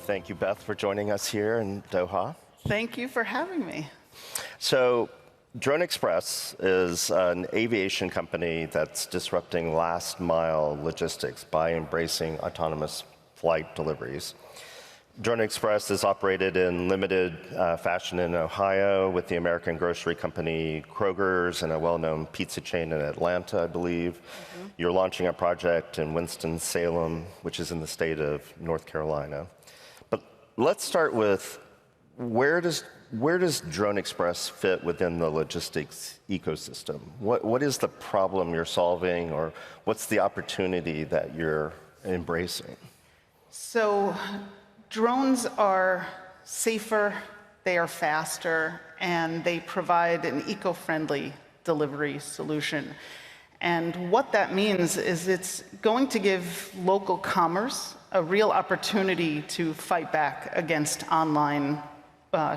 Thank you, Beth, for joining us here in Doha. Thank you for having me. So, Drone Express is an aviation company that's disrupting last-mile logistics by embracing autonomous flight deliveries. Drone Express is operated in limited fashion in Ohio with the American grocery company Kroger's and a well-known pizza chain in Atlanta, I believe. Mm-hmm. You're launching a project in Winston-Salem, which is in the state of North Carolina. But let's start with where does Drone Express fit within the logistics ecosystem? What is the problem you're solving, or what's the opportunity that you're embracing? So, drones are safer, they are faster, and they provide an eco-friendly delivery solution. And what that means is it's going to give local commerce a real opportunity to fight back against online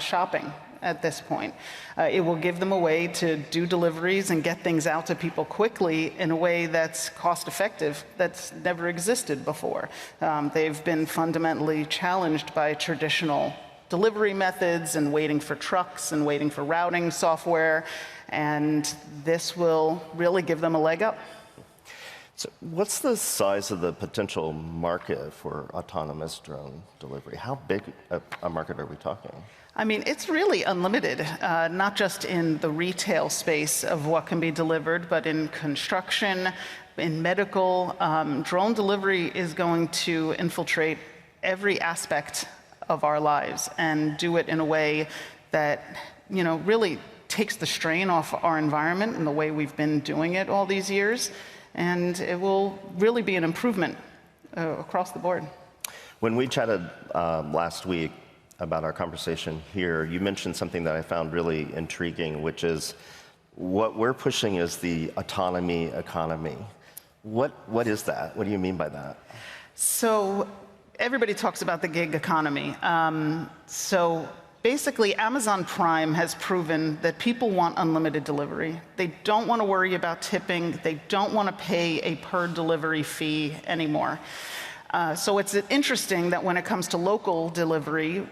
shopping at this point. It will give them a way to do deliveries and get things out to people quickly in a way that's cost effective, that's never existed before. They've been fundamentally challenged by traditional delivery methods and waiting for trucks and waiting for routing software, and this will really give them a leg up. So what's the size of the potential market for autonomous drone delivery? How big a market are we talking? I mean, it's really unlimited, not just in the retail space of what can be delivered, but in construction, in medical. Drone delivery is going to infiltrate every aspect of our lives and do it in a way that, really takes the strain off our environment and the way we've been doing it all these years. And it will really be an improvement across the board. When we chatted last week about our conversation here, you mentioned something that I found really intriguing, which is what we're pushing is the autonomy economy. What is that? What do you mean by that? So everybody talks about the gig economy. So basically, Amazon Prime has proven that people want unlimited delivery. They don't want to worry about tipping. They don't want to pay a per delivery fee anymore. So it's interesting that when it comes to local delivery,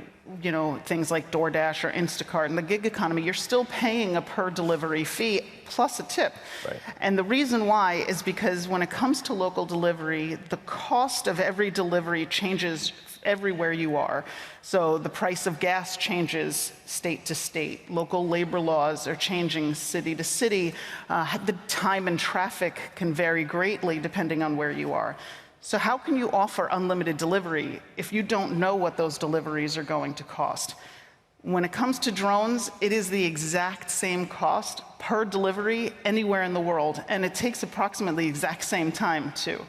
things like DoorDash or Instacart in the gig economy, you're still paying a per delivery fee plus a tip. Right. And the reason why is because when it comes to local delivery, the cost of every delivery changes everywhere you are. So the price of gas changes state to state. Local labor laws are changing city to city. The time and traffic can vary greatly depending on where you are. So how can you offer unlimited delivery if you don't know what those deliveries are going to cost? When it comes to drones, it is the exact same cost per delivery anywhere in the world, and it takes approximately the exact same time too.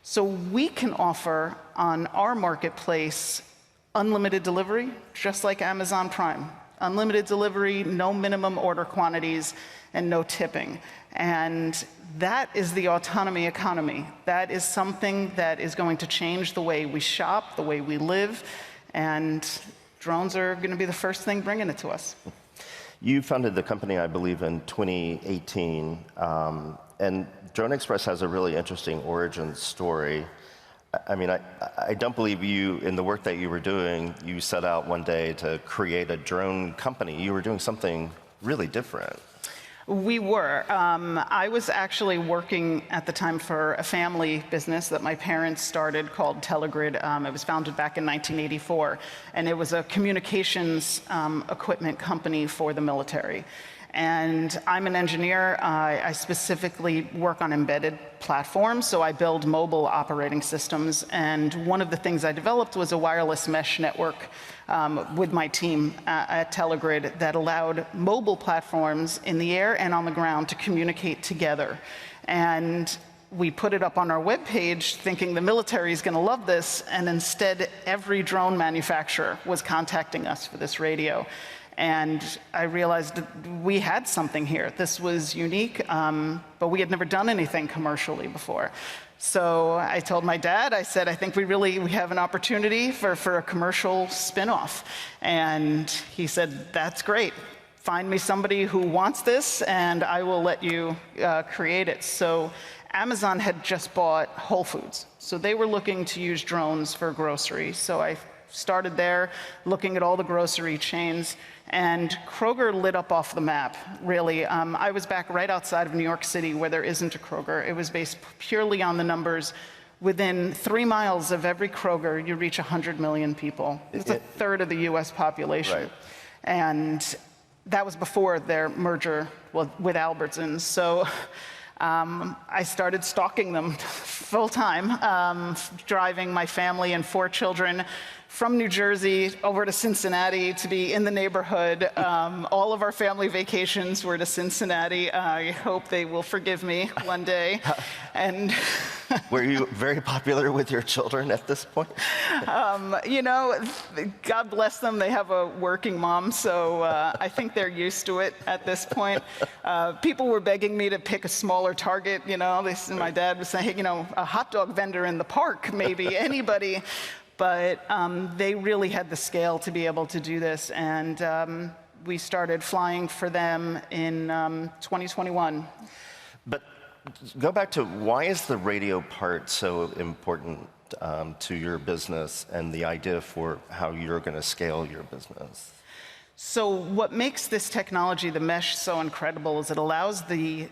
So we can offer on our marketplace unlimited delivery, just like Amazon Prime. Unlimited delivery, no minimum order quantities, and no tipping. And that is the autonomy economy. That is something that is going to change the way we shop, the way we live, and drones are going to be the first thing bringing it to us. You founded the company, I believe, in 2018, and Drone Express has a really interesting origin story. I mean, I don't believe you, in the work that you were doing, you set out one day to create a drone company. You were doing something really different. We were. I was actually working at the time for a family business that my parents started called Telegrid. It was founded back in 1984, and it was a communications equipment company for the military. And I'm an engineer. I specifically work on embedded platforms, so I build mobile operating systems. And one of the things I developed was a wireless mesh network with my team at Telegrid that allowed mobile platforms in the air and on the ground to communicate together. And we put it up on our webpage thinking the military is going to love this, and instead every drone manufacturer was contacting us for this radio. And I realized that we had something here. This was unique, but we had never done anything commercially before. So I told my dad, I said, I think we have an opportunity for a commercial spin-off. And he said, that's great. Find me somebody who wants this, and I will let you create it. So Amazon had just bought Whole Foods. So they were looking to use drones for grocery. So I started there, looking at all the grocery chains, and Kroger lit up off the map, really. I was back right outside of New York City where there isn't a Kroger. It was based purely on the numbers. Within 3 miles of every Kroger, you reach 100 million people. It's a third of the US population. Right. And that was before their merger with Albertsons. So I started stalking them full time, driving my family and 4 children from New Jersey over to Cincinnati to be in the neighborhood. All of our family vacations were to Cincinnati. I hope they will forgive me one day. And were you very popular with your children at this point? You know, God bless them. They have a working mom, so I think they're used to it at this point. People were begging me to pick a smaller target. You know, my dad was saying, hey, you know, a hot dog vendor in the park, maybe anybody. But they really had the scale to be able to do this, and we started flying for them in 2021. But go back to why is the radio part so important to your business and the idea for how you're going to scale your business? So what makes this technology, the mesh, so incredible is it allows the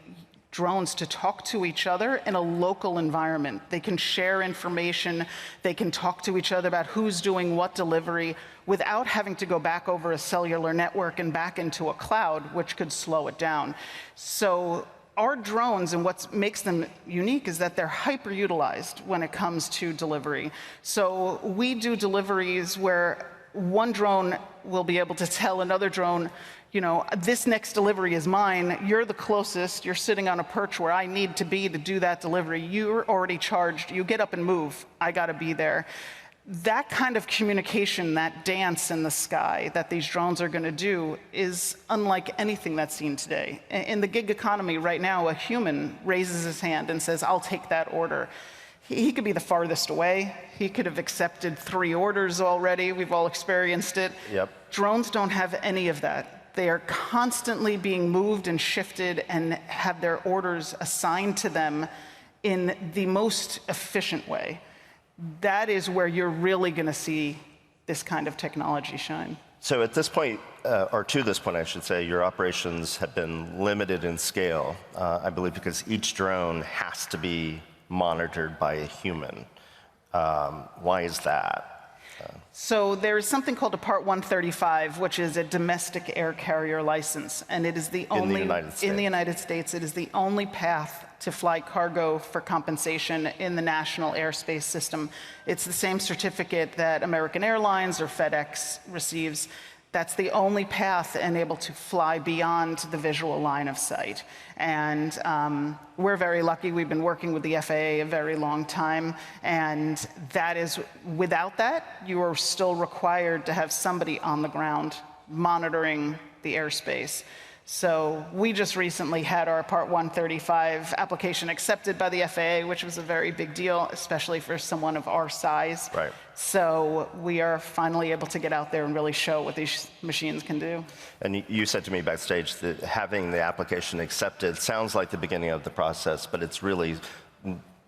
drones to talk to each other in a local environment. They can share information, they can talk to each other about who's doing what delivery without having to go back over a cellular network and back into a cloud, which could slow it down. So our drones, and what makes them unique, is that they're hyper-utilized when it comes to delivery. So we do deliveries where one drone will be able to tell another drone, you know, this next delivery is mine, you're the closest, you're sitting on a perch where I need to be to do that delivery, you're already charged, you get up and move, I gotta be there. That kind of communication, that dance in the sky that these drones are gonna do is unlike anything that's seen today. In the gig economy right now, a human raises his hand and says, I'll take that order. He could be the farthest away. He could have accepted 3 orders already. We've all experienced it. Yep. Drones don't have any of that. They are constantly being moved and shifted and have their orders assigned to them in the most efficient way. That is where you're really going to see this kind of technology shine. So at this point, or to this point, I should say, your operations have been limited in scale, I believe, because each drone has to be monitored by a human. Why is that? So there is something called a Part 135, which is a domestic air carrier license, and it is the only in the United States. It is the only path to fly cargo for compensation in the national airspace system. It's the same certificate that American Airlines or FedEx receives. That's the only path and able to fly beyond the visual line of sight. And we're very lucky. We've been working with the FAA a very long time. And that is, without that, you are still required to have somebody on the ground monitoring the airspace. So we just recently had our Part 135 application accepted by the FAA, which was a very big deal, especially for someone of our size. Right. So we are finally able to get out there and really show what these machines can do. And you said to me backstage that having the application accepted sounds like the beginning of the process, but it's really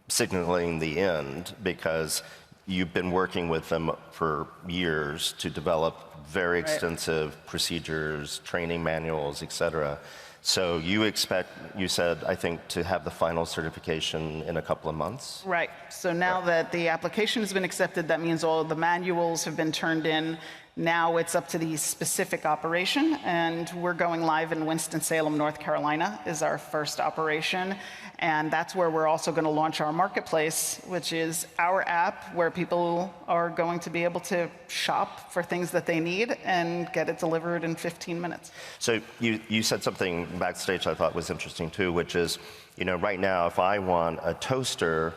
signaling the end, because you've been working with them for years to develop very extensive procedures, training manuals, et cetera. So you expect, you said, I think, to have the final certification in a couple of months? Right. So now that the application has been accepted, that means all of the manuals have been turned in. Now it's up to the specific operation, and we're going live in Winston-Salem, North Carolina, is our first operation. And that's where we're also going to launch our marketplace, which is our app where people are going to be able to shop for things that they need and get it delivered in 15 minutes. So you said something backstage I thought was interesting too, which is, you know, right now if I want a toaster,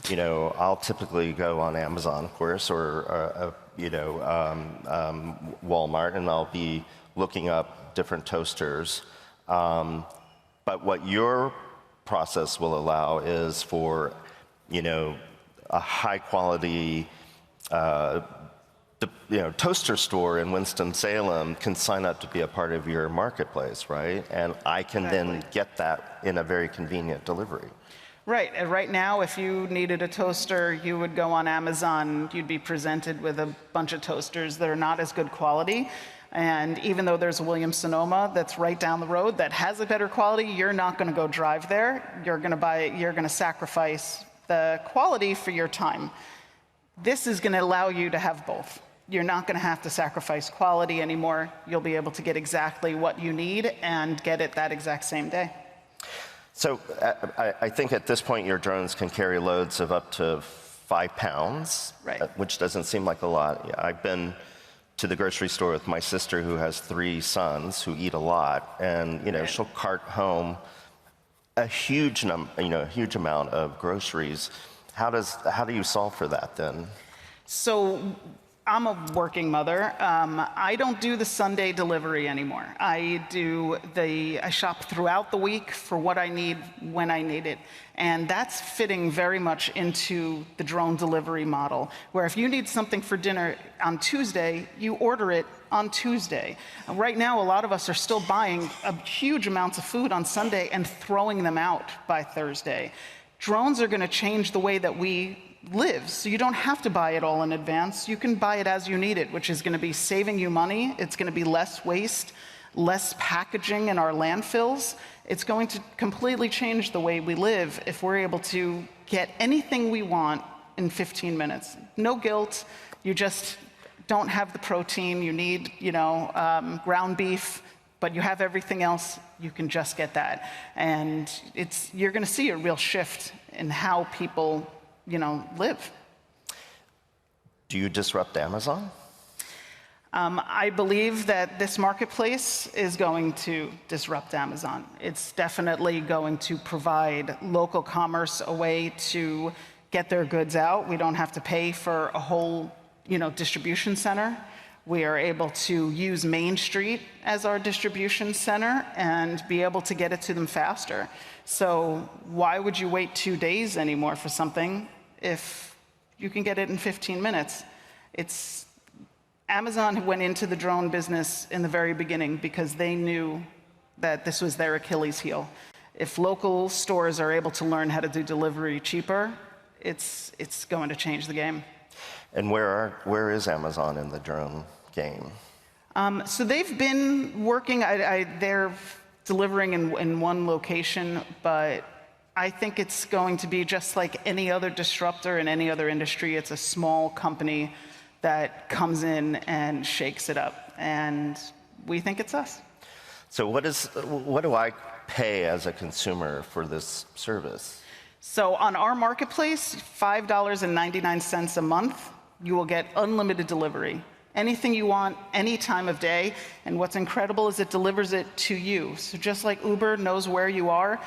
you know, I'll typically go on Amazon, of course, or Walmart, and I'll be looking up different toasters. But what your process will allow is for, you know, a high quality, toaster store in Winston-Salem can sign up to be a part of your marketplace, right? And I can then get that in a very convenient delivery. Right. And right now, if you needed a toaster, you would go on Amazon. You'd be presented with a bunch of toasters that are not as good quality. And even though there's a Williams-Sonoma that's right down the road that has a better quality, you're not going to go drive there. You're going to sacrifice the quality for your time. This is going to allow you to have both. You're not going to have to sacrifice quality anymore. You'll be able to get exactly what you need and get it that exact same day. So I think at this point your drones can carry loads of up to 5 pounds, right, which doesn't seem like a lot. I've been to the grocery store with my sister who has 3 sons who eat a lot, and right, she'll cart home a huge amount of groceries. How do you solve for that then? So I'm a working mother. I don't do the Sunday delivery anymore. I shop throughout the week for what I need when I need it. And that's fitting very much into the drone delivery model, where if you need something for dinner on Tuesday, you order it on Tuesday. Right now, a lot of us are still buying huge amounts of food on Sunday and throwing them out by Thursday. Drones are going to change the way that we live, so you don't have to buy it all in advance. You can buy it as you need it, which is going to be saving you money. It's going to be less waste, less packaging in our landfills. It's going to completely change the way we live if we're able to get anything we want in 15 minutes. No guilt. You just don't have the protein you need, ground beef, but you have everything else. You can just get that. And you're going to see a real shift in how people live. Do you disrupt Amazon? I believe that this marketplace is going to disrupt Amazon. It's definitely going to provide local commerce a way to get their goods out. We don't have to pay for a whole, distribution center. We are able to use Main Street as our distribution center and be able to get it to them faster. So why would you wait 2 days anymore for something if you can get it in 15 minutes? Amazon went into the drone business in the very beginning because they knew that this was their Achilles heel. If local stores are able to learn how to do delivery cheaper, it's going to change the game. And where is Amazon in the drone game? So they've been working, they're delivering in one location, but I think it's going to be just like any other disruptor in any other industry. It's a small company that comes in and shakes it up, and we think it's us. So what do I pay as a consumer for this service? So on our marketplace, $5.99 a month, you will get unlimited delivery. Anything you want, any time of day. And what's incredible is it delivers it to you. So just like Uber knows where you are,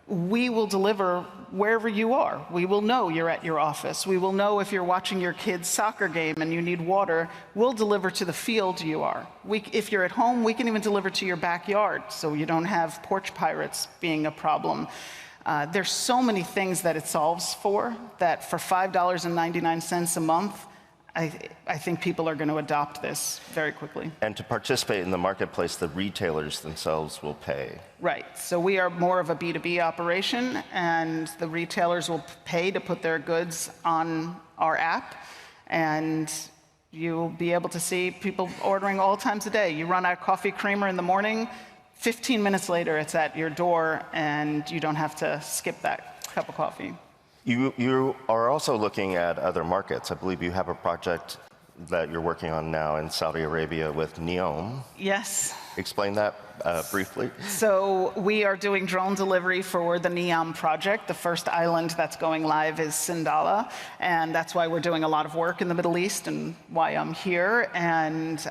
we will deliver wherever you are. We will know you're at your office. We will know if you're watching your kid's soccer game and you need water. We'll deliver to the field you are. If you're at home, we can even deliver to your backyard so you don't have porch pirates being a problem. There's so many things that it solves for that for $5.99 a month, I think people are going to adopt this very quickly. And to participate in the marketplace, the retailers themselves will pay. Right. So we are more of a B2B operation, and the retailers will pay to put their goods on our app, and you'll be able to see people ordering all times of day. You run out of coffee creamer in the morning, 15 minutes later it's at your door, and you don't have to skip that cup of coffee. You are also looking at other markets. I believe you have a project that you're working on now in Saudi Arabia with Neom. Yes. Explain that briefly. So we are doing drone delivery for the Neom project. The first island that's going live is Sindala, and that's why we're doing a lot of work in the Middle East and why I'm here. And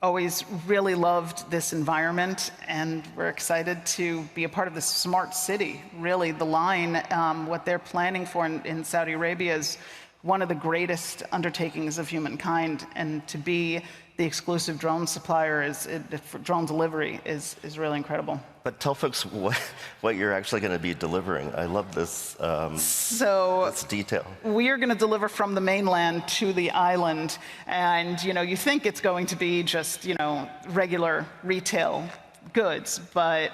always really loved this environment, and we're excited to be a part of this smart city. Really, the line, what they're planning for in Saudi Arabia is one of the greatest undertakings of humankind, and to be the exclusive drone supplier for drone delivery is really incredible. But tell folks what you're actually going to be delivering. I love this, this detail. We are going to deliver from the mainland to the island, and you think it's going to be just regular retail goods, but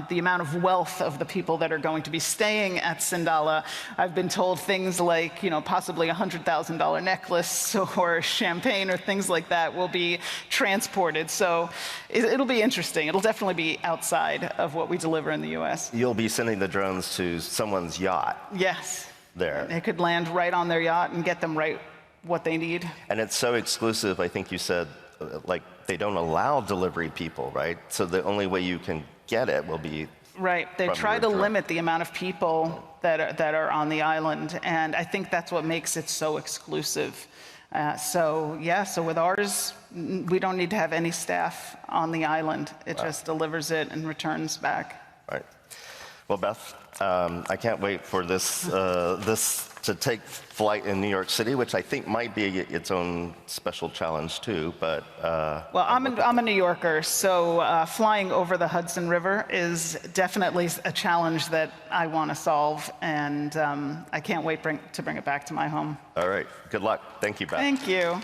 the amount of wealth of the people that are going to be staying at Sindalah, I've been told things like, possibly a $100,000 necklace or champagne or things like that will be transported. So it'll be interesting. It'll definitely be outside of what we deliver in the US. You'll be sending the drones to someone's yacht. Yes. There. They could land right on their yacht and get them right what they need. And it's so exclusive, I think you said, like they don't allow delivery people, right? So the only way you can get it will be right. They try to limit the amount of people that are on the island, and I think that's what makes it so exclusive. So with ours, we don't need to have any staff on the island. It just delivers it and returns back. Right. Well, Beth, I can't wait for this to take flight in New York City, which I think might be its own special challenge too. But well, I'm a New Yorker, so flying over the Hudson River is definitely a challenge that I want to solve, and I can't wait to bring it back to my home. All right. Good luck. Thank you, Beth. Thank you.